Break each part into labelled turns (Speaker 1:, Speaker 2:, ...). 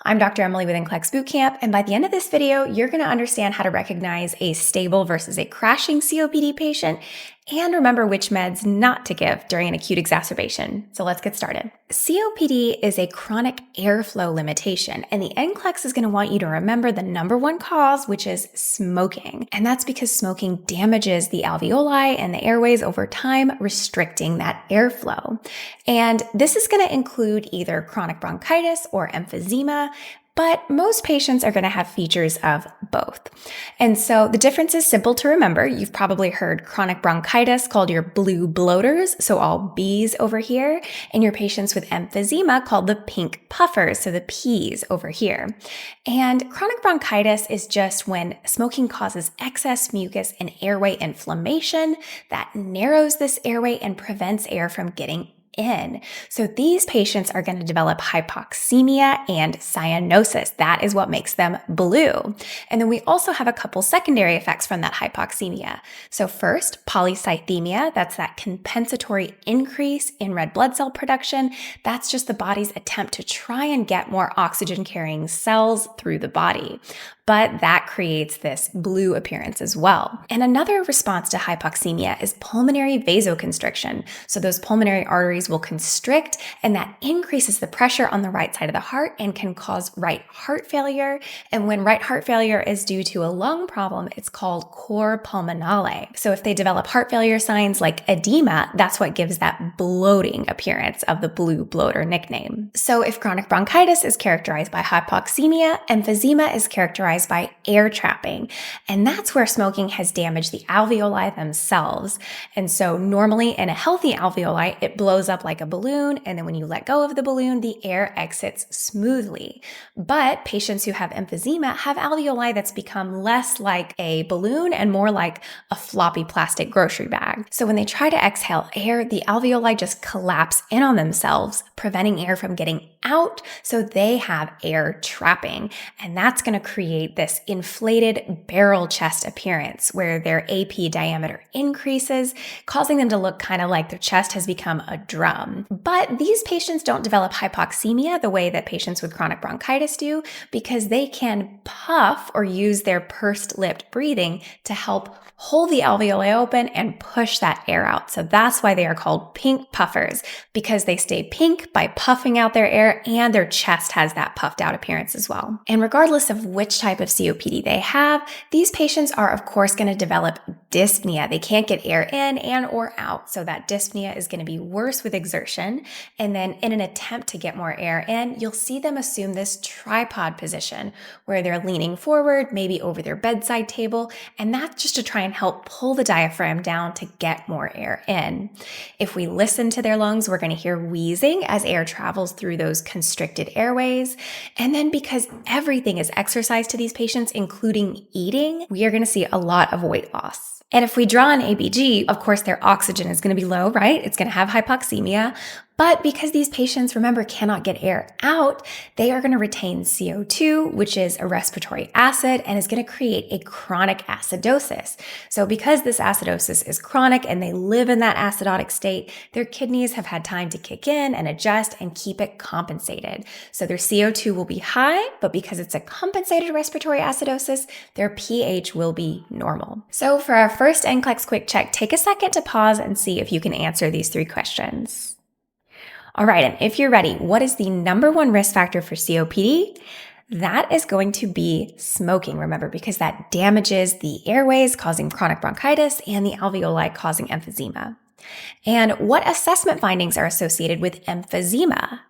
Speaker 1: I'm Dr. Emily with NCLEX Bootcamp, and by the end of this video, you're going to understand how to recognize a stable versus a crashing COPD patient and remember which meds not to give during an acute exacerbation. So let's get started. COPD is a chronic airflow limitation, and the NCLEX is going to want you to remember the number one cause, which is smoking. And that's because smoking damages the alveoli and the airways over time, restricting that airflow. And this is going to include either chronic bronchitis or emphysema, but most patients are going to have features of both. And so the difference is simple to remember. You've probably heard chronic bronchitis called your blue bloaters, so all B's over here, and your patients with emphysema called the pink puffers, so the P's over here. And chronic bronchitis is just when smoking causes excess mucus and airway inflammation that narrows this airway and prevents air from getting in. So these patients are going to develop hypoxemia and cyanosis. That is what makes them blue. And then we also have a couple secondary effects from that hypoxemia. So first, polycythemia, that's that compensatory increase in red blood cell production. That's just the body's attempt to try and get more oxygen carrying cells through the body. But that creates this blue appearance as well. And another response to hypoxemia is pulmonary vasoconstriction. So those pulmonary arteries will constrict, and that increases the pressure on the right side of the heart and can cause right heart failure. And when right heart failure is due to a lung problem, it's called cor pulmonale. So if they develop heart failure signs like edema, that's what gives that bloating appearance of the blue bloater nickname. So if chronic bronchitis is characterized by hypoxemia, emphysema is characterized by air trapping. And that's where smoking has damaged the alveoli themselves. And so normally in a healthy alveoli, it blows up like a balloon. And then when you let go of the balloon, the air exits smoothly. But patients who have emphysema have alveoli that's become less like a balloon and more like a floppy plastic grocery bag. So when they try to exhale air, the alveoli just collapse in on themselves, preventing air from getting out. So they have air trapping. And that's going to create this inflated barrel chest appearance where their AP diameter increases, causing them to look kind of like their chest has become a drum. But these patients don't develop hypoxemia the way that patients with chronic bronchitis do because they can puff or use their pursed-lipped breathing to help hold the alveoli open and push that air out. So that's why they are called pink puffers, because they stay pink by puffing out their air and their chest has that puffed out appearance as well. And regardless of which type of COPD they have, these patients are of course going to develop dyspnea. They can't get air in and or out. So that dyspnea is going to be worse with exertion. And then in an attempt to get more air in, you'll see them assume this tripod position where they're leaning forward, maybe over their bedside table. And that's just to try and help pull the diaphragm down to get more air in. If we listen to their lungs, we're going to hear wheezing as air travels through those constricted airways. And then because everything is exercise to these patients, including eating, we are going to see a lot of weight loss. And if we draw an ABG, of course, their oxygen is going to be low, right? It's going to have hypoxemia. But because these patients, remember, cannot get air out, they are going to retain CO2, which is a respiratory acid, and is going to create a chronic acidosis. So because this acidosis is chronic and they live in that acidotic state, their kidneys have had time to kick in and adjust and keep it compensated. So their CO2 will be high, but because it's a compensated respiratory acidosis, their pH will be normal. So for our first NCLEX quick check, take a second to pause and see if you can answer these three questions. All right, and if you're ready, what is the number one risk factor for COPD? That is going to be smoking, remember, because that damages the airways, causing chronic bronchitis, and the alveoli, causing emphysema. And what assessment findings are associated with emphysema?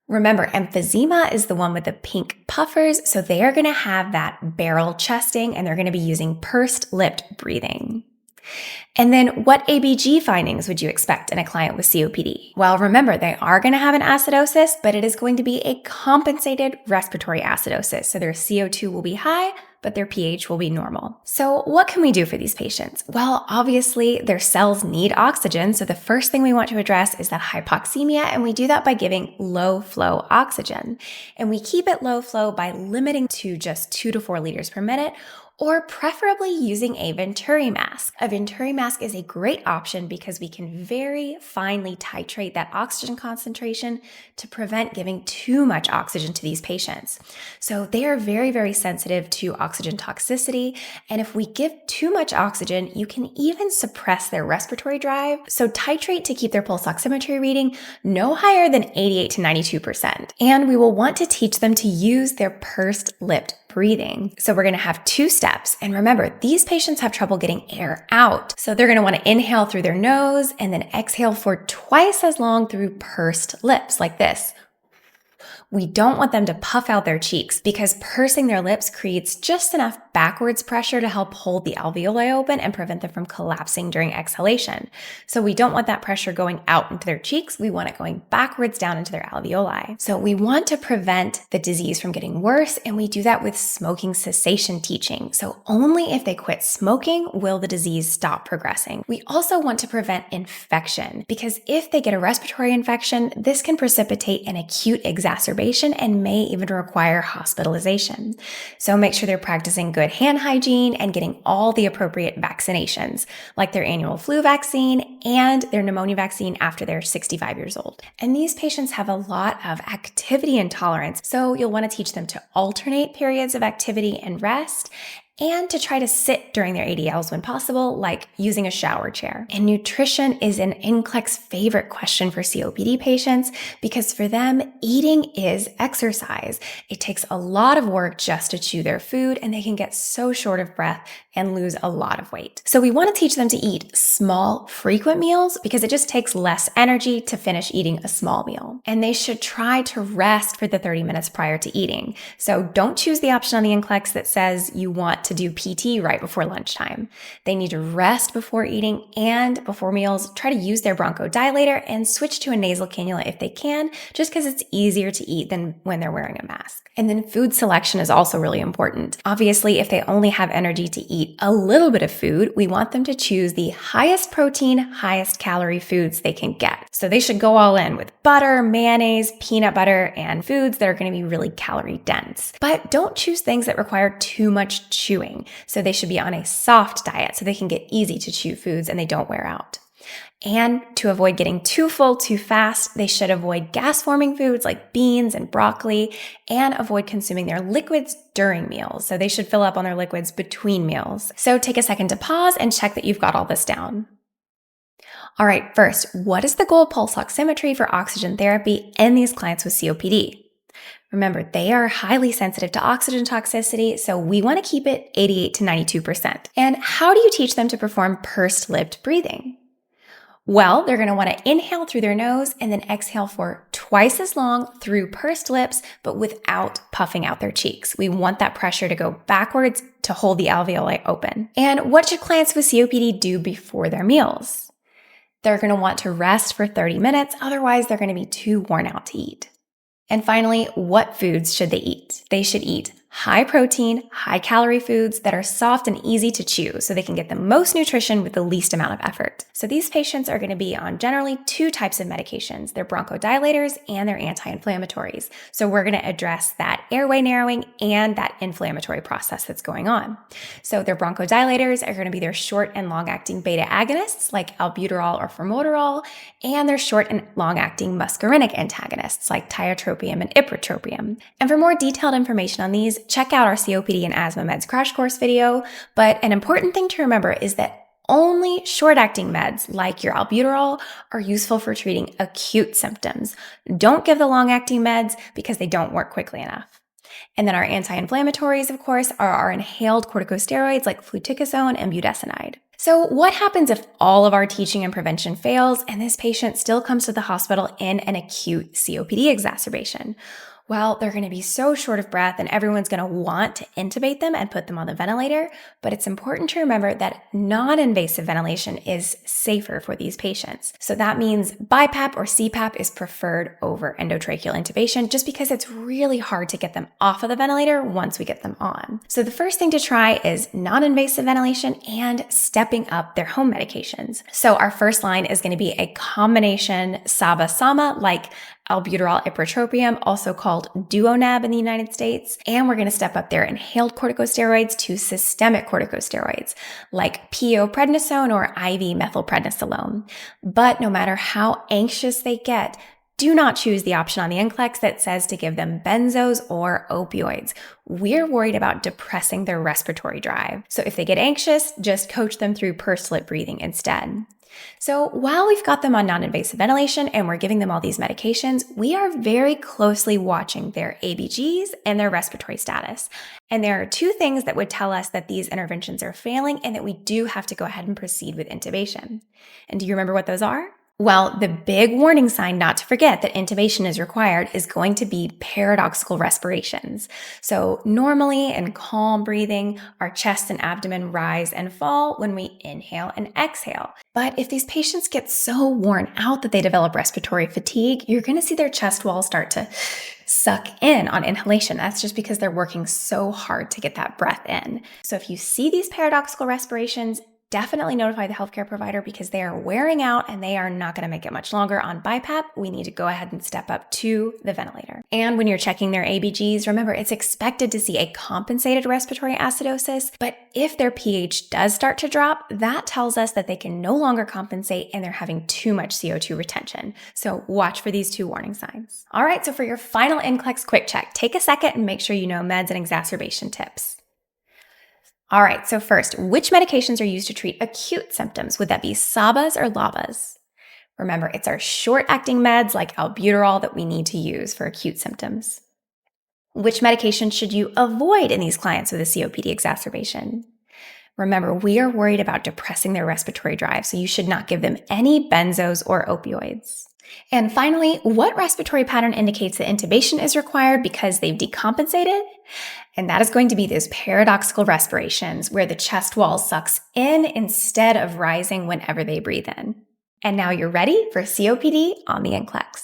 Speaker 1: Remember, emphysema is the one with the pink puffers, so they are going to have that barrel chesting, and they're going to be using pursed-lipped breathing. And then what ABG findings would you expect in a client with COPD? Well, remember, they are going to have an acidosis, but it is going to be a compensated respiratory acidosis. So their CO2 will be high, but their pH will be normal. So what can we do for these patients? Well, obviously their cells need oxygen. So the first thing we want to address is that hypoxemia. And we do that by giving low flow oxygen. And we keep it low flow by limiting to just 2 to 4 liters per minute, or preferably using a Venturi mask. A Venturi mask is a great option because we can very finely titrate that oxygen concentration to prevent giving too much oxygen to these patients. So they are very, very sensitive to oxygen toxicity, and if we give too much oxygen, you can even suppress their respiratory drive. So titrate to keep their pulse oximetry reading no higher than 88 to 92%. And we will want to teach them to use their pursed-lipped breathing. So we're going to have 2 steps. And remember, these patients have trouble getting air out. So they're going to want to inhale through their nose and then exhale for twice as long through pursed lips, like this. We don't want them to puff out their cheeks because pursing their lips creates just enough backwards pressure to help hold the alveoli open and prevent them from collapsing during exhalation. So we don't want that pressure going out into their cheeks. We want it going backwards down into their alveoli. So we want to prevent the disease from getting worse, and we do that with smoking cessation teaching. So only if they quit smoking will the disease stop progressing. We also want to prevent infection because if they get a respiratory infection, this can precipitate an acute exacerbation and may even require hospitalization. So make sure they're practicing good hand hygiene and getting all the appropriate vaccinations, like their annual flu vaccine and their pneumonia vaccine after they're 65 years old. And these patients have a lot of activity intolerance, so you'll want to teach them to alternate periods of activity and rest, and to try to sit during their ADLs when possible, like using a shower chair. And nutrition is an NCLEX favorite question for COPD patients because for them, eating is exercise. It takes a lot of work just to chew their food, and they can get so short of breath and lose a lot of weight. So we want to teach them to eat small, frequent meals because it just takes less energy to finish eating a small meal. And they should try to rest for the 30 minutes prior to eating. So don't choose the option on the NCLEX that says you want to do PT right before lunchtime. They need to rest before eating and before meals. Try to use their bronchodilator and switch to a nasal cannula if they can, just because it's easier to eat than when they're wearing a mask. And then food selection is also really important. Obviously, if they only have energy to eat a little bit of food, we want them to choose the highest protein, highest calorie foods they can get. So they should go all in with butter, mayonnaise, peanut butter, and foods that are going to be really calorie dense. But don't choose things that require too much chewing. So they should be on a soft diet so they can get easy to chew foods and they don't wear out. And to avoid getting too full too fast, they should avoid gas-forming foods like beans and broccoli and avoid consuming their liquids during meals. So they should fill up on their liquids between meals. So take a second to pause and check that you've got all this down. All right, first, what is the goal of pulse oximetry for oxygen therapy in these clients with COPD? Remember, they are highly sensitive to oxygen toxicity, so we want to keep it 88 to 92%. And how do you teach them to perform pursed-lipped breathing? Well, they're going to want to inhale through their nose and then exhale for twice as long through pursed lips, but without puffing out their cheeks. We want that pressure to go backwards to hold the alveoli open. And what should clients with COPD do before their meals? They're going to want to rest for 30 minutes, otherwise they're going to be too worn out to eat. And finally, what foods should they eat? They should eat high protein, high calorie foods that are soft and easy to chew so they can get the most nutrition with the least amount of effort. So these patients are going to be on generally 2 types of medications, their bronchodilators and their anti-inflammatories. So we're going to address that airway narrowing and that inflammatory process that's going on. So their bronchodilators are going to be their short and long-acting beta agonists like albuterol or formoterol, and their short and long-acting muscarinic antagonists like tiotropium and ipratropium. And for more detailed information on these, check out our COPD and asthma meds crash course video. But an important thing to remember is that only short-acting meds like your albuterol are useful for treating acute symptoms. Don't give the long-acting meds because they don't work quickly enough. And then our anti-inflammatories, of course, are our inhaled corticosteroids like fluticasone and budesonide. So what happens if all of our teaching and prevention fails and this patient still comes to the hospital in an acute COPD exacerbation? Well, they're going to be so short of breath and everyone's going to want to intubate them and put them on the ventilator, but it's important to remember that non-invasive ventilation is safer for these patients. So that means BiPAP or CPAP is preferred over endotracheal intubation just because it's really hard to get them off of the ventilator once we get them on. So the first thing to try is non-invasive ventilation and stepping up their home medications. So our first line is going to be a combination SABA-SAMA like albuterol ipratropium, also called Duonab in the United States. And we're going to step up their inhaled corticosteroids to systemic corticosteroids like pio-prednisone or IV methylprednisolone. But no matter how anxious they get, do not choose the option on the NCLEX that says to give them benzos or opioids. We're worried about depressing their respiratory drive. So if they get anxious, just coach them through pursed lip breathing instead. So while we've got them on non-invasive ventilation and we're giving them all these medications, we are very closely watching their ABGs and their respiratory status. And there are two things that would tell us that these interventions are failing and that we do have to go ahead and proceed with intubation. And do you remember what those are? Well, the big warning sign not to forget that intubation is required is going to be paradoxical respirations. So normally in calm breathing, our chest and abdomen rise and fall when we inhale and exhale. But if these patients get so worn out that they develop respiratory fatigue, you're going to see their chest walls start to suck in on inhalation. That's just because they're working so hard to get that breath in. So if you see these paradoxical respirations, definitely notify the healthcare provider because they are wearing out and they are not going to make it much longer on BiPAP. We need to go ahead and step up to the ventilator. And when you're checking their ABGs, remember it's expected to see a compensated respiratory acidosis, but if their pH does start to drop, that tells us that they can no longer compensate and they're having too much CO2 retention. So watch for these two warning signs. All right, so for your final NCLEX quick check, take a second and make sure you know meds and exacerbation tips. All right, so first, which medications are used to treat acute symptoms? Would that be SABAs or LABAs? Remember, it's our short-acting meds like albuterol that we need to use for acute symptoms. Which medication should you avoid in these clients with a COPD exacerbation? Remember, we are worried about depressing their respiratory drive, so you should not give them any benzos or opioids. And finally, what respiratory pattern indicates that intubation is required because they've decompensated? And that is going to be those paradoxical respirations where the chest wall sucks in instead of rising whenever they breathe in. And now you're ready for COPD on the NCLEX.